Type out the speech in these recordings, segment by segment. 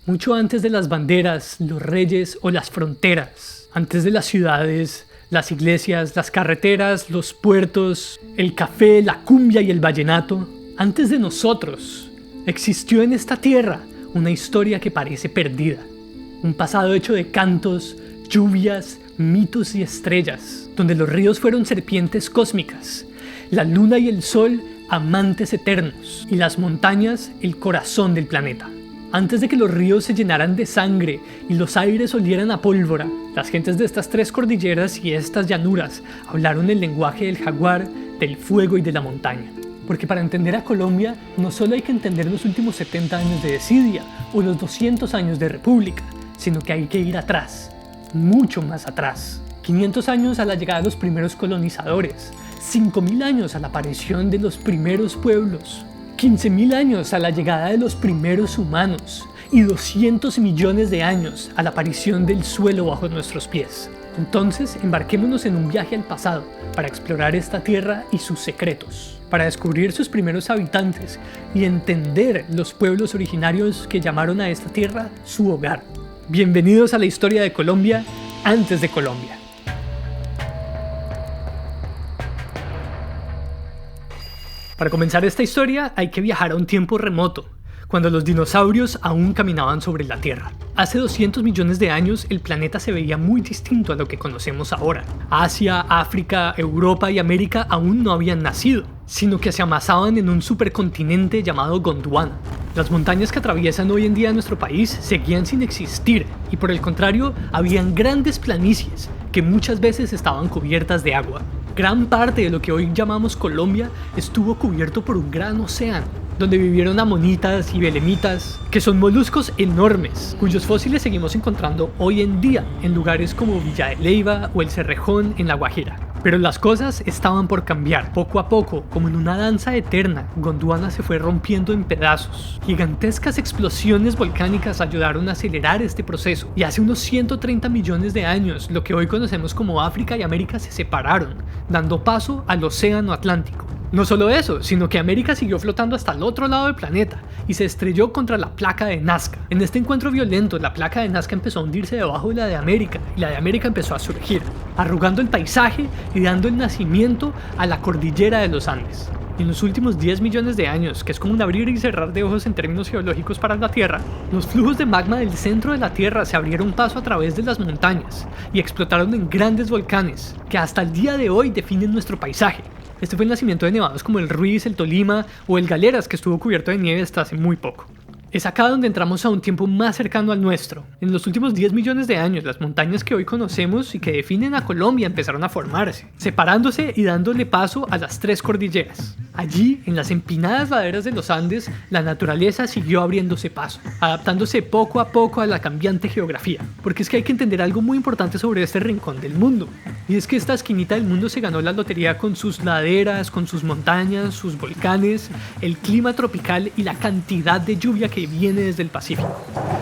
mucho antes de las banderas, los reyes o las fronteras, antes de las ciudades, las iglesias, las carreteras, los puertos, el café, la cumbia y el vallenato, antes de nosotros, existió en esta tierra una historia que parece perdida, un pasado hecho de cantos, lluvias, mitos y estrellas, donde los ríos fueron serpientes cósmicas, la luna y el sol amantes eternos, y las montañas el corazón del planeta. Antes de que los ríos se llenaran de sangre y los aires olieran a pólvora, las gentes de estas tres cordilleras y estas llanuras hablaron el lenguaje del jaguar, del fuego y de la montaña. Porque para entender a Colombia no solo hay que entender los últimos 70 años de desidia o los 200 años de república, sino que hay que ir atrás, mucho más atrás. 500 años a la llegada de los primeros colonizadores, 5.000 años a la aparición de los primeros pueblos, 15.000 años a la llegada de los primeros humanos y 200 millones de años a la aparición del suelo bajo nuestros pies. Entonces, embarquémonos en un viaje al pasado para explorar esta tierra y sus secretos, para descubrir sus primeros habitantes y entender los pueblos originarios que llamaron a esta tierra su hogar. Bienvenidos a la historia de Colombia antes de Colombia. Para comenzar esta historia hay que viajar a un tiempo remoto, cuando los dinosaurios aún caminaban sobre la Tierra. Hace 200 millones de años el planeta se veía muy distinto a lo que conocemos ahora. Asia, África, Europa y América aún no habían nacido, sino que se amasaban en un supercontinente llamado Gondwana. Las montañas que atraviesan hoy en día nuestro país seguían sin existir y por el contrario habían grandes planicies que muchas veces estaban cubiertas de agua. Gran parte de lo que hoy llamamos Colombia estuvo cubierto por un gran océano, donde vivieron amonitas y belemitas, que son moluscos enormes, cuyos fósiles seguimos encontrando hoy en día en lugares como Villa de Leyva o el Cerrejón en La Guajira. Pero las cosas estaban por cambiar. Poco a poco, como en una danza eterna, Gondwana se fue rompiendo en pedazos. Gigantescas explosiones volcánicas ayudaron a acelerar este proceso. Y hace unos 130 millones de años, lo que hoy conocemos como África y América se separaron, dando paso al Océano Atlántico. No solo eso, sino que América siguió flotando hasta el otro lado del planeta y se estrelló contra la placa de Nazca. En este encuentro violento, la placa de Nazca empezó a hundirse debajo de la de América y la de América empezó a surgir, arrugando el paisaje y dando el nacimiento a la cordillera de los Andes. En los últimos 10 millones de años, que es como un abrir y cerrar de ojos en términos geológicos para la Tierra, los flujos de magma del centro de la Tierra se abrieron paso a través de las montañas y explotaron en grandes volcanes que hasta el día de hoy definen nuestro paisaje. Este fue el nacimiento de nevados como el Ruiz, el Tolima o el Galeras, que estuvo cubierto de nieve hasta hace muy poco. Es acá donde entramos a un tiempo más cercano al nuestro. En los últimos 10 millones de años, las montañas que hoy conocemos y que definen a Colombia empezaron a formarse, separándose y dándole paso a las tres cordilleras. Allí, en las empinadas laderas de los Andes, la naturaleza siguió abriéndose paso, adaptándose poco a poco a la cambiante geografía. Porque es que hay que entender algo muy importante sobre este rincón del mundo. Y es que esta esquinita del mundo se ganó la lotería con sus laderas, con sus montañas, sus volcanes, el clima tropical y la cantidad de lluvia que viene desde el Pacífico.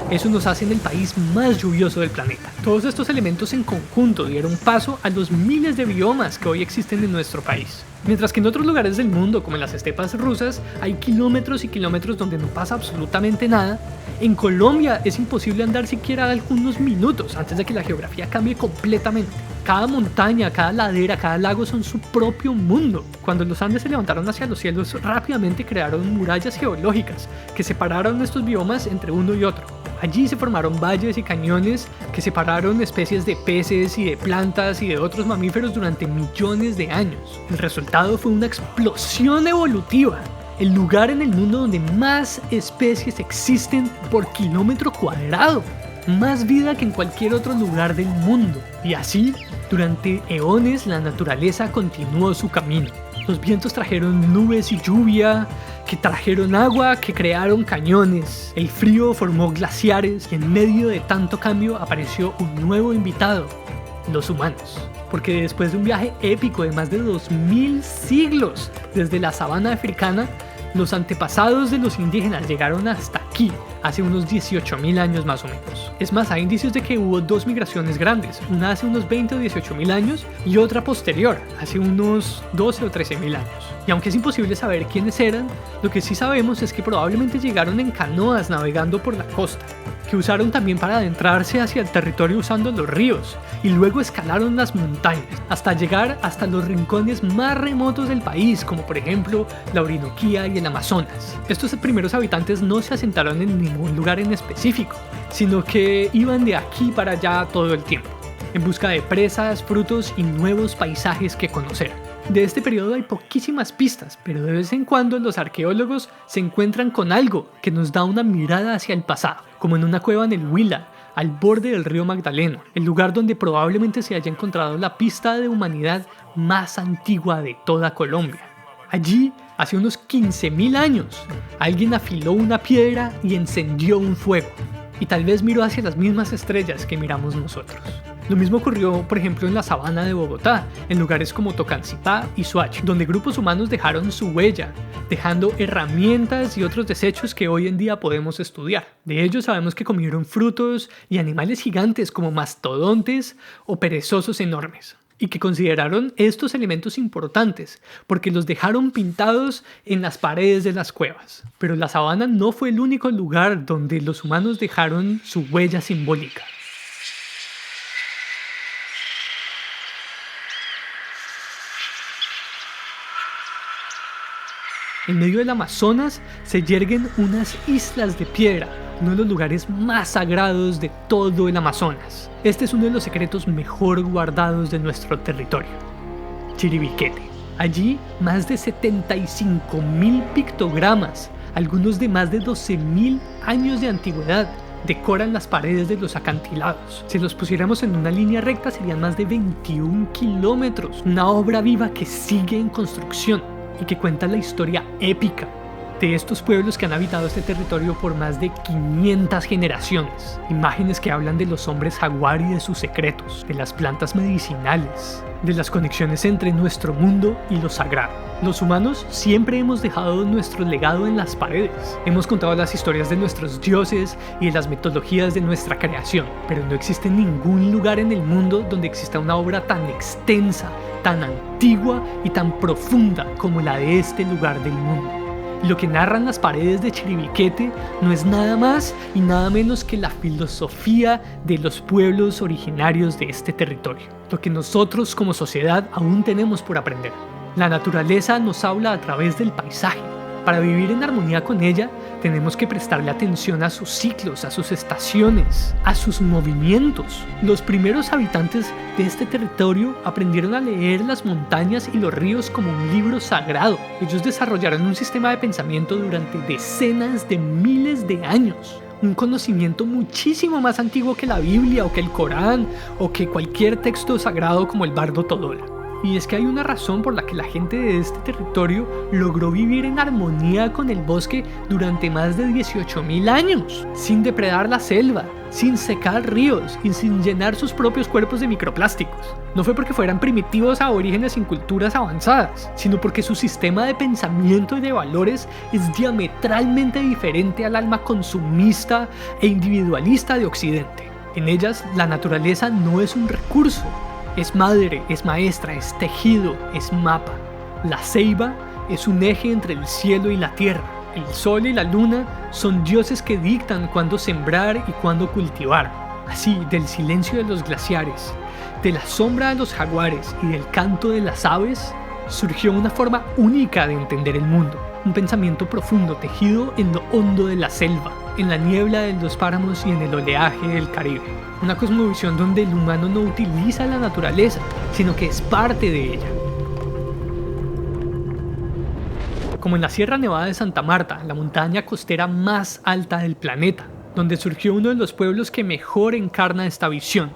Eso nos hace en el país más lluvioso del planeta. Todos estos elementos en conjunto dieron paso a los miles de biomas que hoy existen en nuestro país. Mientras que en otros lugares del mundo, como en las estepas rusas, hay kilómetros y kilómetros donde no pasa absolutamente nada, en Colombia es imposible andar siquiera algunos minutos antes de que la geografía cambie completamente. Cada montaña, cada ladera, cada lago son su propio mundo. Cuando los Andes se levantaron hacia los cielos, rápidamente crearon murallas geológicas que separaron estos biomas entre uno y otro. Allí se formaron valles y cañones que separaron especies de peces y de plantas y de otros mamíferos durante millones de años. El resultado fue una explosión evolutiva. El lugar en el mundo donde más especies existen por kilómetro cuadrado. Más vida que en cualquier otro lugar del mundo. Y así, durante eones, la naturaleza continuó su camino. Los vientos trajeron nubes y lluvia, que trajeron agua, que crearon cañones. El frío formó glaciares y en medio de tanto cambio apareció un nuevo invitado, los humanos. Porque después de un viaje épico de más de 2000 siglos desde la sabana africana, los antepasados de los indígenas llegaron hasta aquí, hace unos 18.000 años más o menos. Es más, hay indicios de que hubo dos migraciones grandes, una hace unos 20 o 18.000 años y otra posterior, hace unos 12 o 13.000 años. Y aunque es imposible saber quiénes eran, lo que sí sabemos es que probablemente llegaron en canoas navegando por la costa, que usaron también para adentrarse hacia el territorio usando los ríos, y luego escalaron las montañas, hasta llegar hasta los rincones más remotos del país, como por ejemplo la Orinoquía y el Amazonas. Estos primeros habitantes no se asentaron en ningún lugar en específico, sino que iban de aquí para allá todo el tiempo, en busca de presas, frutos y nuevos paisajes que conocer. De este periodo hay poquísimas pistas, pero de vez en cuando los arqueólogos se encuentran con algo que nos da una mirada hacia el pasado, como en una cueva en el Huila, al borde del río Magdalena, el lugar donde probablemente se haya encontrado la pista de humanidad más antigua de toda Colombia. Allí, hace unos 15.000 años, alguien afiló una piedra y encendió un fuego, y tal vez miró hacia las mismas estrellas que miramos nosotros. Lo mismo ocurrió, por ejemplo, en la sabana de Bogotá, en lugares como Tocancipá y Soacha, donde grupos humanos dejaron su huella, dejando herramientas y otros desechos que hoy en día podemos estudiar. De ellos sabemos que comieron frutos y animales gigantes como mastodontes o perezosos enormes, y que consideraron estos elementos importantes porque los dejaron pintados en las paredes de las cuevas. Pero la sabana no fue el único lugar donde los humanos dejaron su huella simbólica. En medio del Amazonas se yerguen unas islas de piedra, uno de los lugares más sagrados de todo el Amazonas. Este es uno de los secretos mejor guardados de nuestro territorio, Chiribiquete. Allí, más de 75.000 pictogramas, algunos de más de 12.000 años de antigüedad, decoran las paredes de los acantilados. Si los pusiéramos en una línea recta serían más de 21 kilómetros, una obra viva que sigue en construcción y que cuenta la historia épica de estos pueblos que han habitado este territorio por más de 500 generaciones. Imágenes que hablan de los hombres jaguar y de sus secretos, de las plantas medicinales, de las conexiones entre nuestro mundo y lo sagrado. Los humanos siempre hemos dejado nuestro legado en las paredes. Hemos contado las historias de nuestros dioses y de las mitologías de nuestra creación, pero no existe ningún lugar en el mundo donde exista una obra tan extensa, tan antigua y tan profunda como la de este lugar del mundo. Lo que narran las paredes de Chiribiquete no es nada más y nada menos que la filosofía de los pueblos originarios de este territorio, lo que nosotros como sociedad aún tenemos por aprender. La naturaleza nos habla a través del paisaje. Para vivir en armonía con ella, tenemos que prestarle atención a sus ciclos, a sus estaciones, a sus movimientos. Los primeros habitantes de este territorio aprendieron a leer las montañas y los ríos como un libro sagrado. Ellos desarrollaron un sistema de pensamiento durante decenas de miles de años. Un conocimiento muchísimo más antiguo que la Biblia o que el Corán o que cualquier texto sagrado como el Bardo Todola. Y es que hay una razón por la que la gente de este territorio logró vivir en armonía con el bosque durante más de 18.000 años, sin depredar la selva, sin secar ríos y sin llenar sus propios cuerpos de microplásticos. No fue porque fueran primitivos aborígenes sin culturas avanzadas, sino porque su sistema de pensamiento y de valores es diametralmente diferente al alma consumista e individualista de Occidente. En ellas, la naturaleza no es un recurso. Es madre, es maestra, es tejido, es mapa. La ceiba es un eje entre el cielo y la tierra. El sol y la luna son dioses que dictan cuándo sembrar y cuándo cultivar. Así, del silencio de los glaciares, de la sombra de los jaguares y del canto de las aves, surgió una forma única de entender el mundo. Un pensamiento profundo tejido en lo hondo de la selva, en la niebla de los páramos y en el oleaje del Caribe. Una cosmovisión donde el humano no utiliza la naturaleza, sino que es parte de ella. Como en la Sierra Nevada de Santa Marta, la montaña costera más alta del planeta, donde surgió uno de los pueblos que mejor encarna esta visión,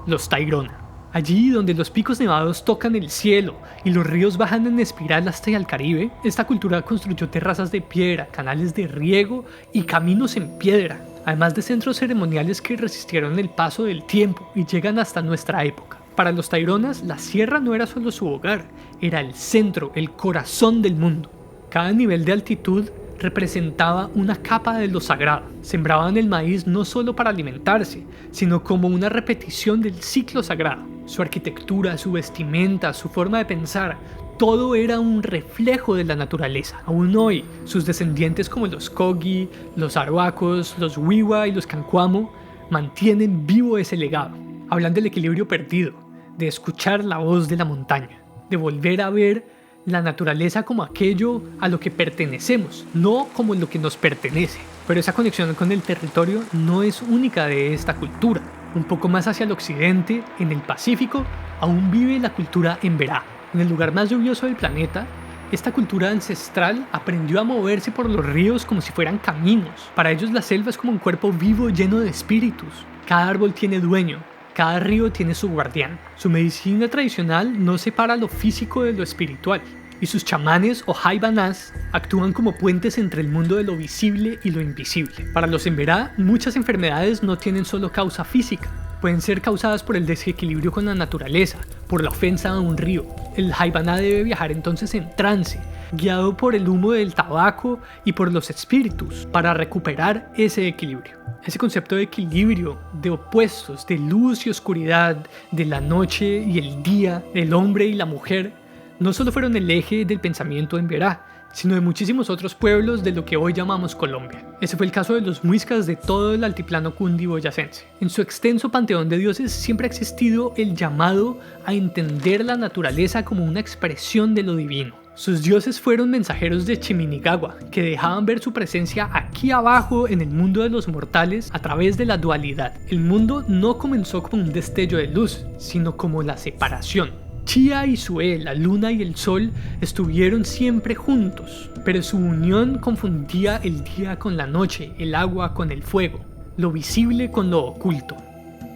los Tairona. Allí donde los picos nevados tocan el cielo y los ríos bajan en espiral hasta el Caribe, esta cultura construyó terrazas de piedra, canales de riego y caminos en piedra, además de centros ceremoniales que resistieron el paso del tiempo y llegan hasta nuestra época. Para los taironas, la sierra no era solo su hogar, era el centro, el corazón del mundo. Cada nivel de altitud representaba una capa de lo sagrado. Sembraban el maíz no solo para alimentarse, sino como una repetición del ciclo sagrado. Su arquitectura, su vestimenta, su forma de pensar, todo era un reflejo de la naturaleza. Aún hoy, sus descendientes como los Kogi, los Arhuacos, los Wiwa y los Cancuamo mantienen vivo ese legado. Hablan del equilibrio perdido, de escuchar la voz de la montaña, de volver a ver la naturaleza como aquello a lo que pertenecemos, no como lo que nos pertenece. Pero esa conexión con el territorio no es única de esta cultura. Un poco más hacia el occidente, en el Pacífico, aún vive la cultura Emberá. En el lugar más lluvioso del planeta, esta cultura ancestral aprendió a moverse por los ríos como si fueran caminos. Para ellos la selva es como un cuerpo vivo lleno de espíritus. Cada árbol tiene dueño, cada río tiene su guardián. Su medicina tradicional no separa lo físico de lo espiritual. Y sus chamanes o jaibanás actúan como puentes entre el mundo de lo visible y lo invisible. Para los Emberá, muchas enfermedades no tienen solo causa física. Pueden ser causadas por el desequilibrio con la naturaleza, por la ofensa a un río. El jaibaná debe viajar entonces en trance, guiado por el humo del tabaco y por los espíritus, para recuperar ese equilibrio. Ese concepto de equilibrio, de opuestos, de luz y oscuridad, de la noche y el día, del hombre y la mujer, no solo fueron el eje del pensamiento Emberá, sino de muchísimos otros pueblos de lo que hoy llamamos Colombia. Ese fue el caso de los muiscas de todo el altiplano cundiboyacense. En su extenso panteón de dioses siempre ha existido el llamado a entender la naturaleza como una expresión de lo divino. Sus dioses fueron mensajeros de Chiminigagua, que dejaban ver su presencia aquí abajo en el mundo de los mortales a través de la dualidad. El mundo no comenzó como un destello de luz, sino como la separación. Chía y Sué, la luna y el sol, estuvieron siempre juntos, pero su unión confundía el día con la noche, el agua con el fuego, lo visible con lo oculto.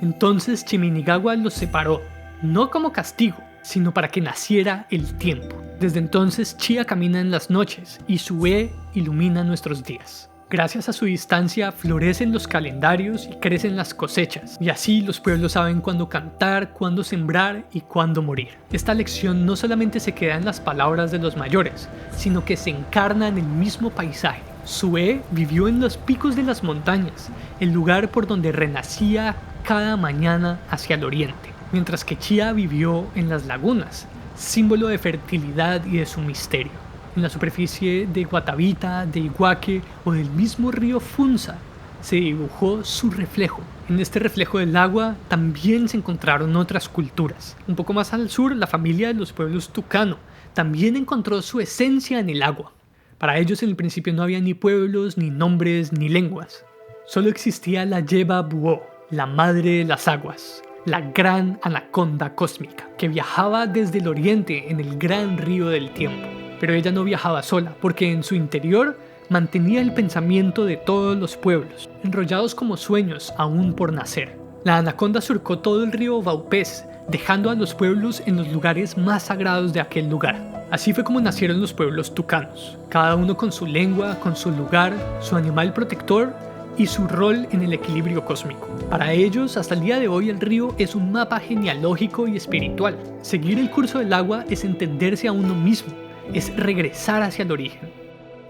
Entonces Chiminigagua los separó, no como castigo, sino para que naciera el tiempo. Desde entonces Chía camina en las noches y Sué ilumina nuestros días. Gracias a su distancia florecen los calendarios y crecen las cosechas, y así los pueblos saben cuándo cantar, cuándo sembrar y cuándo morir. Esta lección no solamente se queda en las palabras de los mayores, sino que se encarna en el mismo paisaje. Sué vivió en los picos de las montañas, el lugar por donde renacía cada mañana hacia el oriente, mientras que Chía vivió en las lagunas, símbolo de fertilidad y de su misterio. En la superficie de Guatavita, de Iguaque o del mismo río Funza se dibujó su reflejo. En este reflejo del agua también se encontraron otras culturas. Un poco más al sur, la familia de los pueblos Tucano también encontró su esencia en el agua. Para ellos en el principio no había ni pueblos, ni nombres, ni lenguas. Solo existía la Yeba Buó, la madre de las aguas, la gran anaconda cósmica, que viajaba desde el oriente en el gran río del tiempo. Pero ella no viajaba sola, porque en su interior mantenía el pensamiento de todos los pueblos, enrollados como sueños aún por nacer. La anaconda surcó todo el río Vaupés, dejando a los pueblos en los lugares más sagrados de aquel lugar. Así fue como nacieron los pueblos tucanos, cada uno con su lengua, con su lugar, su animal protector y su rol en el equilibrio cósmico. Para ellos, hasta el día de hoy, el río es un mapa genealógico y espiritual. Seguir el curso del agua es entenderse a uno mismo, es regresar hacia el origen.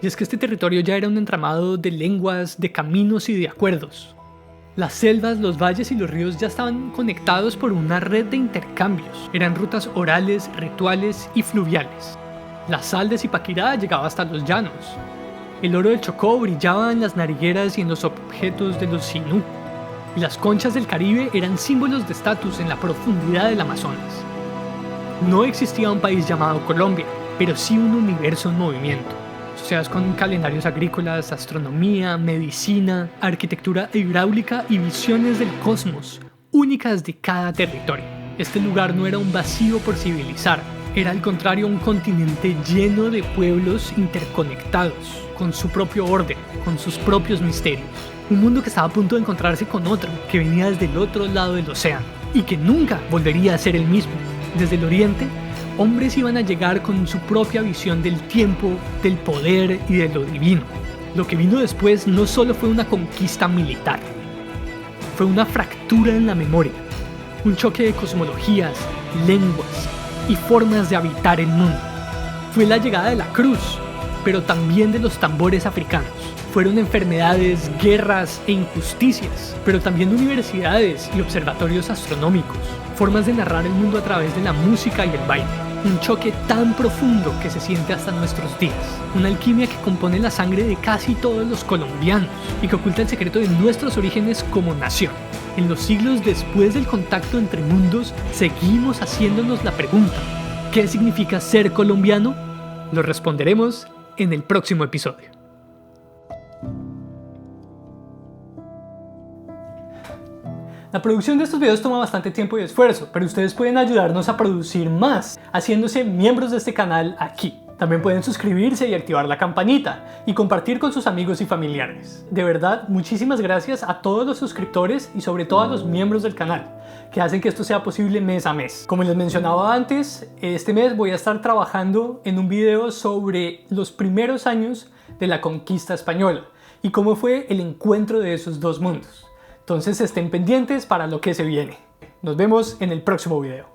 Y es que este territorio ya era un entramado de lenguas, de caminos y de acuerdos. Las selvas, los valles y los ríos ya estaban conectados por una red de intercambios. Eran rutas orales, rituales y fluviales. La sal de Zipaquirá llegaba hasta los llanos. El oro del Chocó brillaba en las narigueras y en los objetos de los Sinú. Y las conchas del Caribe eran símbolos de estatus en la profundidad del Amazonas. No existía un país llamado Colombia, pero sí un universo en movimiento. Sociedades con calendarios agrícolas, astronomía, medicina, arquitectura hidráulica y visiones del cosmos, únicas de cada territorio. Este lugar no era un vacío por civilizar, era al contrario un continente lleno de pueblos interconectados, con su propio orden, con sus propios misterios. Un mundo que estaba a punto de encontrarse con otro, que venía desde el otro lado del océano, y que nunca volvería a ser el mismo. Desde el oriente, hombres iban a llegar con su propia visión del tiempo, del poder y de lo divino. Lo que vino después no solo fue una conquista militar, fue una fractura en la memoria, un choque de cosmologías, lenguas y formas de habitar el mundo. Fue la llegada de la cruz, pero también de los tambores africanos. Fueron enfermedades, guerras e injusticias, pero también universidades y observatorios astronómicos, formas de narrar el mundo a través de la música y el baile. Un choque tan profundo que se siente hasta nuestros días. Una alquimia que compone la sangre de casi todos los colombianos y que oculta el secreto de nuestros orígenes como nación. En los siglos después del contacto entre mundos, seguimos haciéndonos la pregunta: ¿qué significa ser colombiano? Lo responderemos en el próximo episodio. La producción de estos videos toma bastante tiempo y esfuerzo, pero ustedes pueden ayudarnos a producir más, haciéndose miembros de este canal aquí. También pueden suscribirse y activar la campanita, y compartir con sus amigos y familiares. De verdad, muchísimas gracias a todos los suscriptores y sobre todo a los miembros del canal, que hacen que esto sea posible mes a mes. Como les mencionaba antes, este mes voy a estar trabajando en un video sobre los primeros años de la conquista española, y cómo fue el encuentro de esos dos mundos. Entonces estén pendientes para lo que se viene. Nos vemos en el próximo video.